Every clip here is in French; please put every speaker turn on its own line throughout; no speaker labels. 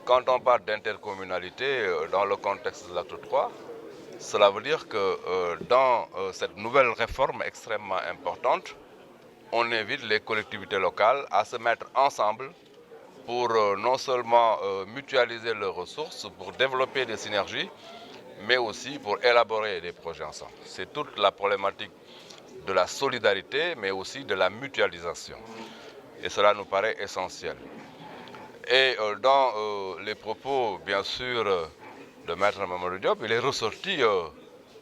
Quand on parle d'intercommunalité dans le contexte de l'acte 3, cela veut dire que dans cette nouvelle réforme extrêmement importante, on invite les collectivités locales à se mettre ensemble pour non seulement mutualiser leurs ressources, pour développer des synergies, mais aussi pour élaborer des projets ensemble. C'est toute la problématique de la solidarité, mais aussi de la mutualisation. Et cela nous paraît essentiel. Et dans les propos, bien sûr, de Maître Mamadou Diop, il est ressorti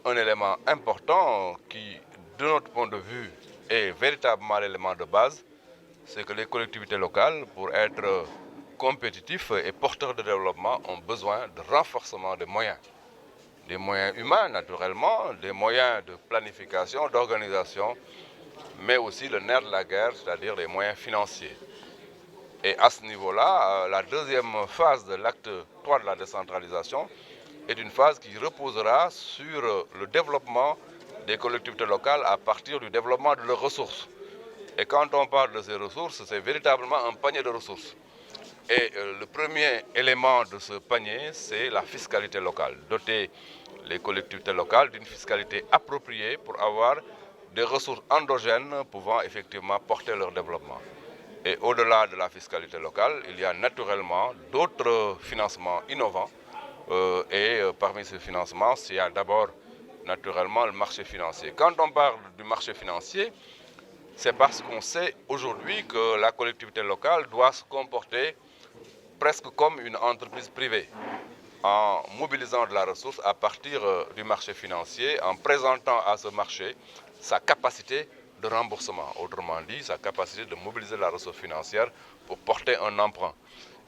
un élément important qui, de notre point de vue, est véritablement l'élément de base, c'est que les collectivités locales, pour être compétitifs et porteurs de développement, ont besoin de renforcement des moyens humains naturellement, des moyens de planification, d'organisation, mais aussi le nerf de la guerre, c'est-à-dire les moyens financiers. Et à ce niveau-là, la deuxième phase de l'acte 3 de la décentralisation est une phase qui reposera sur le développement des collectivités locales à partir du développement de leurs ressources. Et quand on parle de ces ressources, c'est véritablement un panier de ressources. Et le premier élément de ce panier, c'est la fiscalité locale. Doter les collectivités locales d'une fiscalité appropriée pour avoir des ressources endogènes pouvant effectivement porter leur développement. Et au-delà de la fiscalité locale, il y a naturellement d'autres financements innovants. Parmi ces financements, il y a d'abord naturellement le marché financier. Quand on parle du marché financier, c'est parce qu'on sait aujourd'hui que la collectivité locale doit se comporter presque comme une entreprise privée, en mobilisant de la ressource à partir du marché financier, en présentant à ce marché sa capacité de remboursement, autrement dit, sa capacité de mobiliser la ressource financière pour porter un emprunt.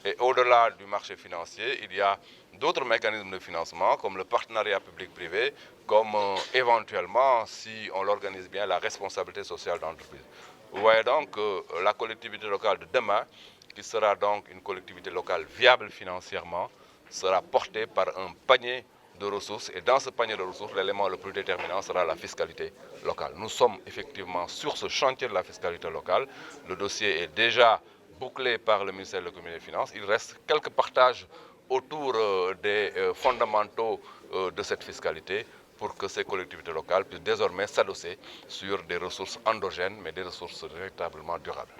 Et au-delà du marché financier, il y a d'autres mécanismes de financement, comme le partenariat public-privé, comme éventuellement, si on l'organise bien, la responsabilité sociale d'entreprise. Vous voyez donc que la collectivité locale de demain, qui sera donc une collectivité locale viable financièrement, sera portée par un panier de ressources. Et dans ce panier de ressources, l'élément le plus déterminant sera la fiscalité locale. Nous sommes effectivement sur ce chantier de la fiscalité locale. Le dossier est déjà bouclé par le ministère de l'économie et des finances. Il reste quelques partages autour des fondamentaux de cette fiscalité pour que ces collectivités locales puissent désormais s'adosser sur des ressources endogènes, mais des ressources véritablement durables.